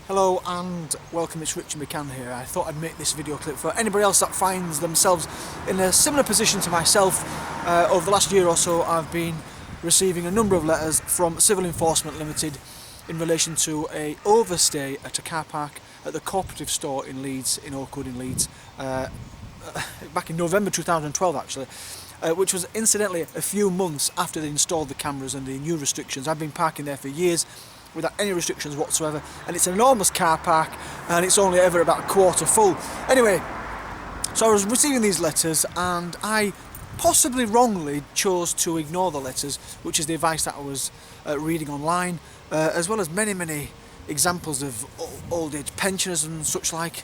Hello and welcome, it's Richard Mccann here. I thought I'd make this video clip for anybody else that finds themselves in a similar position to myself. Over the last year or so I've been receiving a number of letters from Civil Enforcement Limited in relation to a overstay at a car park at the cooperative store in Leeds, in Oakwood in Leeds, back in November 2012 actually, which was incidentally a few months after they installed the cameras and the new restrictions. I've been parking there for years without any restrictions whatsoever, and it's an enormous car park and it's only ever about a quarter full. Anyway, so I was receiving these letters and I possibly wrongly chose to ignore the letters, which is the advice that I was reading online, as well as many examples of old age pensioners and such like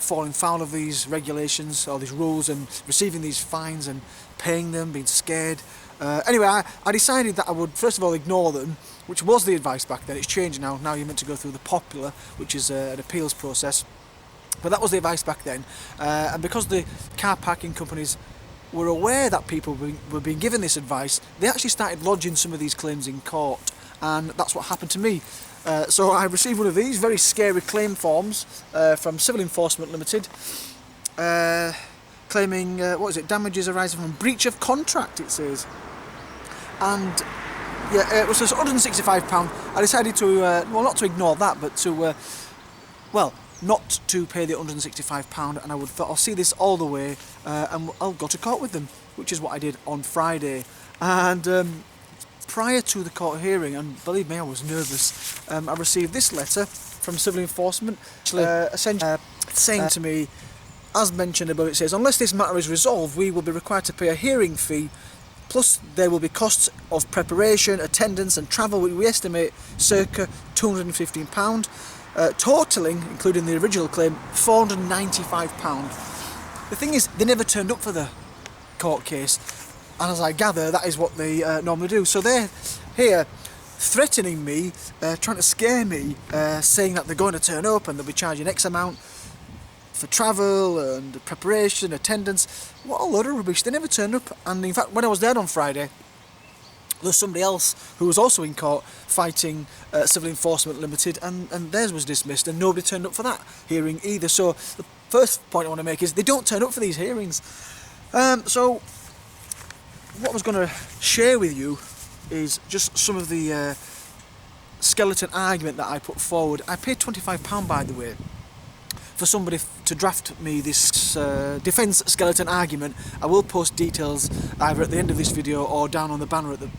falling foul of these regulations or these rules and receiving these fines and paying them, being scared. Anyway, I decided that I would first of all ignore them, which was the advice back then. It's changed now. Now you're meant to go through the popular, which is an appeals process. But that was the advice back then. And because the car parking companies were aware that people were being given this advice, they actually started lodging some of these claims in court. And that's what happened to me. So I received one of these very scary claim forms from Civil Enforcement Limited, claiming, damages arising from breach of contract, it says. And yeah, it was just £165. I decided to, well, not to ignore that, but to, not to pay the £165, and I thought I'll see this all the way, and I'll go to court with them, which is what I did on Friday. And prior to the court hearing, and believe me, I was nervous, I received this letter from Civil Enforcement, essentially saying to me, as mentioned above, it says, unless this matter is resolved, we will be required to pay a hearing fee, plus there will be costs of preparation, attendance and travel, which we estimate circa £215, totalling, including the original claim, £495. The thing is, they never turned up for the court case, and as I gather, that is what they normally do. So they're here threatening me, trying to scare me, saying that they're going to turn up and they'll be charging X amount for travel and preparation, attendance. What a load of rubbish. They never turned up. And in fact, when I was there on Friday, there was somebody else who was also in court fighting Civil Enforcement Limited, and theirs was dismissed, and nobody turned up for that hearing either. So the first point I want to make is they don't turn up for these hearings. So what I was going to share with you is just some of the skeleton argument that I put forward. I paid £25, by the way, for somebody to draft me this defence skeleton argument. I will post details either at the end of this video or down on the banner at the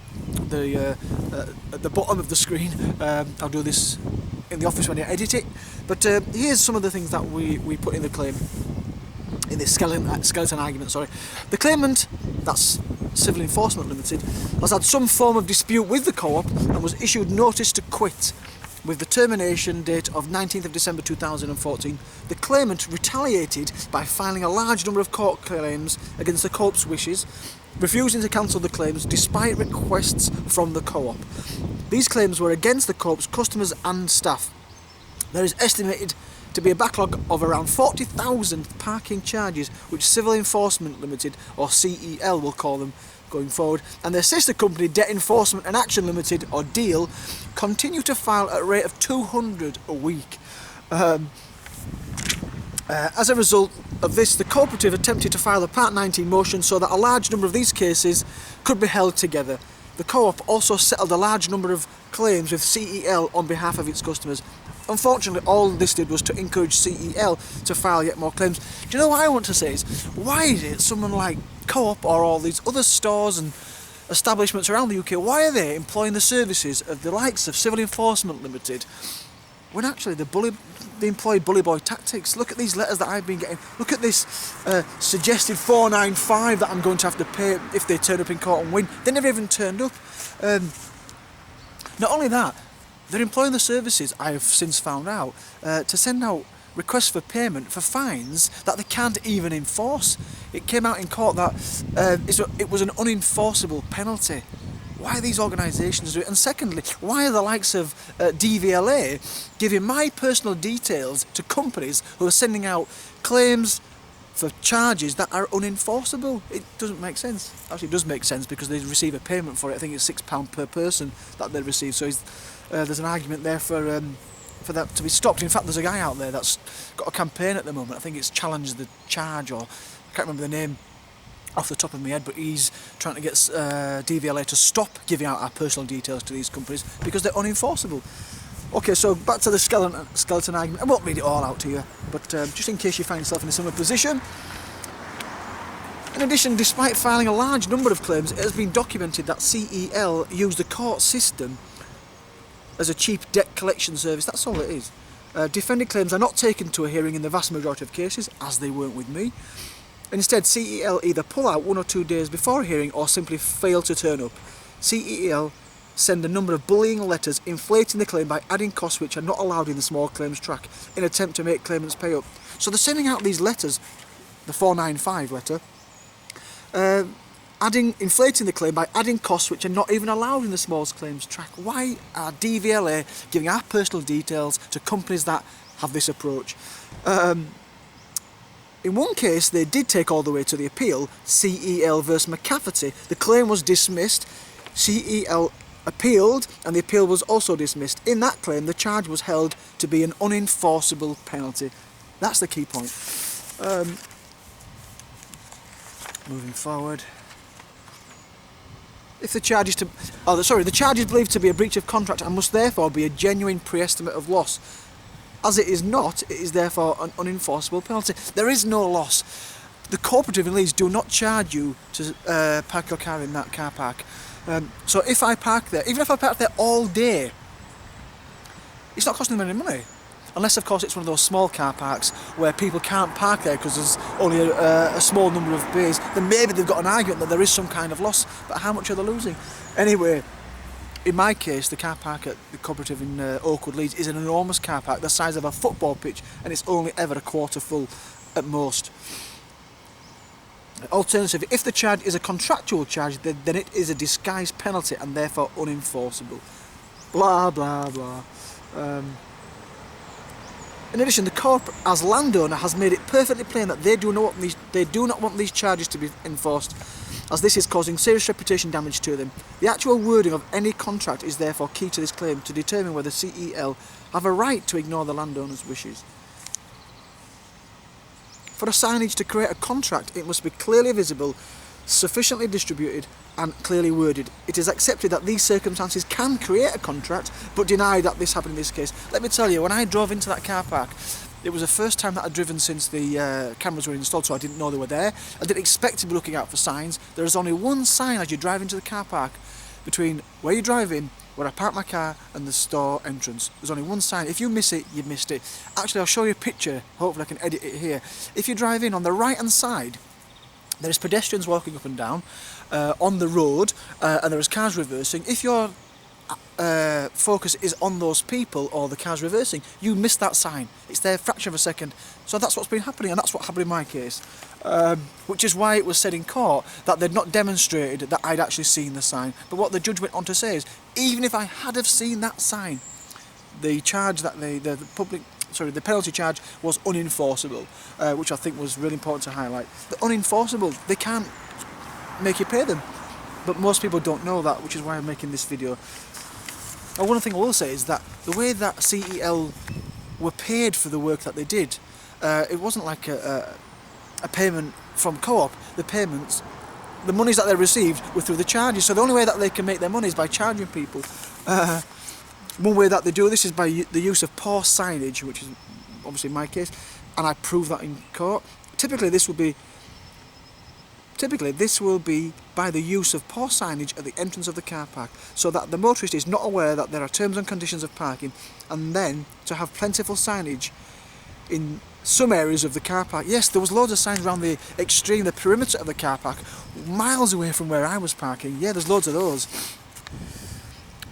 bottom of the screen. I'll do this in the office when I edit it. But here's some of the things that we put in the claim, in this skeleton argument. Sorry, the claimant, that's Civil Enforcement Limited, has had some form of dispute with the co-op and was issued notice to quit with the termination date of 19th of December 2014. The claimant retaliated by filing a large number of court claims against the co-op's wishes, refusing to cancel the claims despite requests from the co-op. These claims were against the co-op's customers and staff. There is estimated to be a backlog of around 40,000 parking charges, which Civil Enforcement Limited, or CEL we'll call them going forward, and their sister company Debt Enforcement and Action Limited, or DEAL, continue to file at a rate of 200 a week. As a result of this, the cooperative attempted to file a Part 19 motion so that a large number of these cases could be held together. The co-op also settled a large number of claims with CEL on behalf of its customers. Unfortunately, all this did was to encourage CEL to file yet more claims. Do you know what I want to say is, why is it someone like Co-op or all these other stores and establishments around the UK, why are they employing the services of the likes of Civil Enforcement Limited when actually they employ bully boy tactics? Look at these letters that I've been getting. Look at this suggested £495 that I'm going to have to pay if they turn up in court and win. They never even turned up. Not only that, they're employing the services, I have since found out, to send out requests for payment for fines that they can't even enforce. It came out in court that it was an unenforceable penalty. Why are these organisations doing it? And secondly, why are the likes of DVLA giving my personal details to companies who are sending out claims for charges that are unenforceable? It doesn't make sense. Actually, it does make sense because they receive a payment for it. I think it's £6 per person that they receive. So there's an argument there for for that to be stopped. In fact, there's a guy out there that's got a campaign at the moment. I think it's Challenge the Charge, or I can't remember the name off the top of my head, but he's trying to get DVLA to stop giving out our personal details to these companies because they're unenforceable. Okay, so back to the skeleton argument. I won't read it all out to you, but just in case you find yourself in a similar position. In addition, despite filing a large number of claims, it has been documented that CEL used the court system as a cheap debt collection service. That's all it is. Defended claims are not taken to a hearing in the vast majority of cases, as they weren't with me. Instead, CEL either pull out 1 or 2 days before a hearing or simply fail to turn up. CEL send a number of bullying letters inflating the claim by adding costs which are not allowed in the small claims track in an attempt to make claimants pay up. So they're sending out these letters, the 495 letter, inflating the claim by adding costs which are not even allowed in the small claims track. Why are DVLA giving our personal details to companies that have this approach? In one case, they did take all the way to the appeal, CEL versus McCafferty. The claim was dismissed, CEL appealed, and the appeal was also dismissed. In that claim, the charge was held to be an unenforceable penalty. That's the key point. Moving forward. If the charge is the charge is believed to be a breach of contract and must therefore be a genuine pre-estimate of loss. As it is not, it is therefore an unenforceable penalty. There is no loss. The cooperative in Leeds do not charge you to park your car in that car park. So if I park there, even if I park there all day, it's not costing them any money. Unless, of course, it's one of those small car parks where people can't park there because there's only a small number of bays. Then maybe they've got an argument that there is some kind of loss, but how much are they losing? Anyway, in my case, the car park at the cooperative in Oakwood, Leeds, is an enormous car park the size of a football pitch, and it's only ever a quarter full at most. Alternatively, if the charge is a contractual charge, then it is a disguised penalty and therefore unenforceable. Blah, blah, blah. In addition, the Corp, as landowner, has made it perfectly plain that they do not want these charges to be enforced, as this is causing serious reputation damage to them. The actual wording of any contract is therefore key to this claim to determine whether CEL have a right to ignore the landowner's wishes. For a signage to create a contract, it must be clearly visible, sufficiently distributed and clearly worded. It is accepted that these circumstances can create a contract, but denied that this happened in this case. Let me tell you, when I drove into that car park, it was the first time that I'd driven since the cameras were installed, so I didn't know they were there. I didn't expect to be looking out for signs. There is only one sign as you drive into the car park between where you drive in, where I park my car, and the store entrance. There's only one sign. If you miss it, you missed it. Actually, I'll show you a picture. Hopefully I can edit it here. If you drive in, on the right hand side, there is pedestrians walking up and down on the road, and there is cars reversing. If your focus is on those people or the cars reversing, you miss that sign. It's there a fraction of a second. So that's what's been happening, and that's what happened in my case. Which is why it was said in court that they'd not demonstrated that I'd actually seen the sign. But what the judge went on to say is, even if I had have seen that sign, the charge that the penalty charge was unenforceable, which I think was really important to highlight. The unenforceable, they can't make you pay them. But most people don't know that, which is why I'm making this video. And one thing I will say is that the way that CEL were paid for the work that they did, it wasn't like a payment from Co-op. The monies that they received were through the charges. So the only way that they can make their money is by charging people. One way that they do this is by the use of poor signage, which is obviously my case, and I prove that in court. Typically this will be by the use of poor signage at the entrance of the car park, so that the motorist is not aware that there are terms and conditions of parking, and then to have plentiful signage in some areas of the car park. Yes, there was loads of signs around the perimeter of the car park, miles away from where I was parking. Yeah, there's loads of those.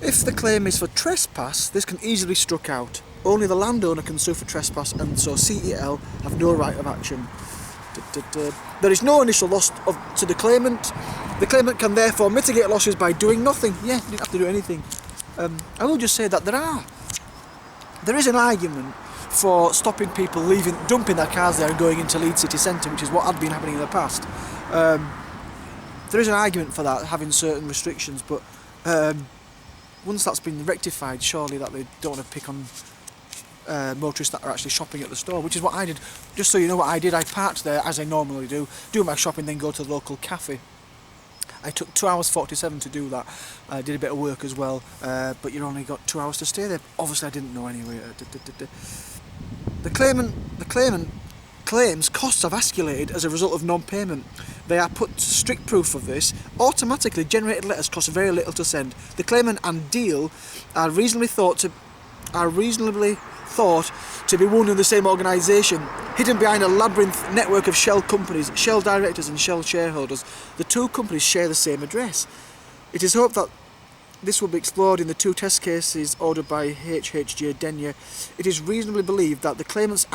If the claim is for trespass, this can easily be struck out. Only the landowner can sue for trespass, and so CEL have no right of action. There is no initial loss to the claimant. The claimant can therefore mitigate losses by doing nothing. Yeah, you didn't have to do anything. I will just say that there is an argument for stopping people dumping their cars there and going into Leeds city centre, which is what had been happening in the past. There is an argument for that, having certain restrictions, but once that's been rectified, surely that they don't want to pick on motorists that are actually shopping at the store, which is what I did. Just so you know what I did, I parked there as I normally do my shopping, then go to the local cafe. I took 2 hours 47 to do that. I did a bit of work as well, but you only got 2 hours to stay there. Obviously I didn't know anyway. The claimant claims costs have escalated as a result of non-payment. They are put to strict proof of this. Automatically generated letters cost very little to send. The claimant and deal are reasonably thought to be one and the same organisation, hidden behind a labyrinth network of shell companies, shell directors and shell shareholders. The two companies share the same address. It is hoped that this will be explored in the 2 test cases ordered by HHJ Denyer. It is reasonably believed that the claimants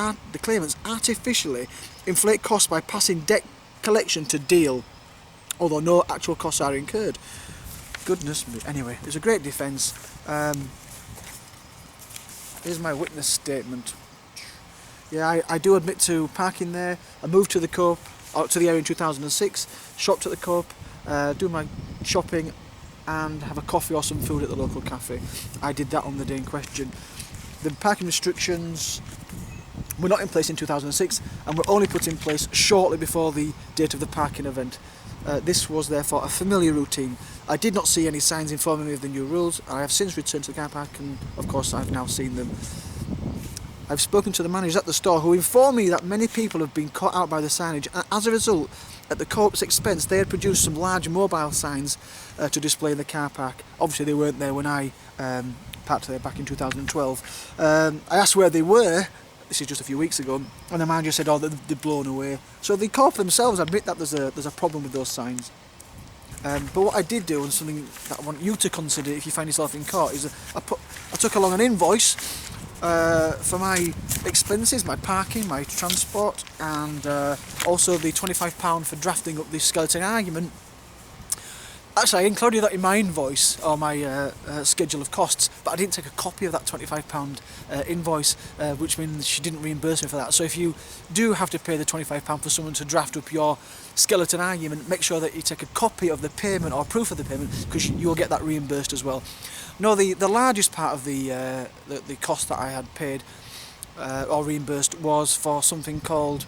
artificially inflate costs by passing debt collection to deal, although no actual costs are incurred. Goodness me. Anyway, it's a great defence. Here's my witness statement. Yeah, I do admit to parking there. I moved to the Co-op, out to the area in 2006, shopped at the Co-op, do my shopping and have a coffee or some food at the local cafe. I did that on the day in question. The parking restrictions were not in place in 2006 and were only put in place shortly before the date of the parking event. This was therefore a familiar routine. I did not see any signs informing me of the new rules. I have since returned to the car park and of course I've now seen them. I've spoken to the managers at the store who informed me that many people have been caught out by the signage, and as a result, at the Co-op's expense, they had produced some large mobile signs to display in the car park. Obviously they weren't there when I parked there back in 2012. I asked where they were. This is just a few weeks ago, and the manager said, "Oh, they're blown away." So the Co-op themselves admit that there's a problem with those signs. But what I did do, and something that I want you to consider if you find yourself in court, is I took along an invoice for my expenses, my parking, my transport, and also the £25 for drafting up the skeleton argument. Actually, I included that in my invoice, or my schedule of costs, but I didn't take a copy of that £25 invoice, which means she didn't reimburse me for that. So if you do have to pay the £25 for someone to draft up your skeleton argument, make sure that you take a copy of the payment or proof of the payment, because you will get that reimbursed as well. No, the largest part of the cost that I had paid or reimbursed was for something called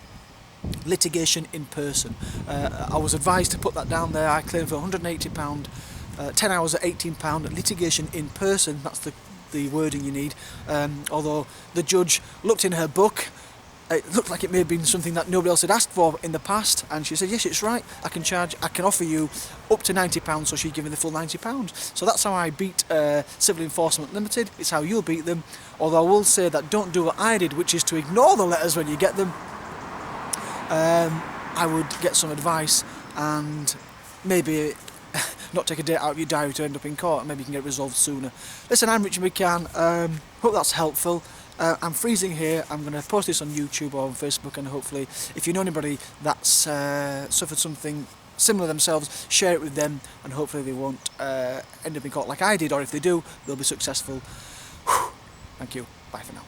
litigation in person. I was advised to put that down there. I claimed for £180, 10 hours at £18, litigation in person, that's the wording you need. Although the judge looked in her book, it looked like it may have been something that nobody else had asked for in the past, and she said, yes, it's right, I can offer you up to £90, so she'd give me the full £90. So that's how I beat Civil Enforcement Limited. It's how you'll beat them, although I will say that don't do what I did, which is to ignore the letters when you get them. I would get some advice and maybe not take a date out of your diary to end up in court, and maybe you can get it resolved sooner. Listen, I'm Richard Mccann. Hope that's helpful. I'm freezing here. I'm going to post this on YouTube or on Facebook, and hopefully if you know anybody that's suffered something similar themselves, share it with them, and hopefully they won't end up in court like I did, or if they do, they'll be successful. Thank you. Bye for now.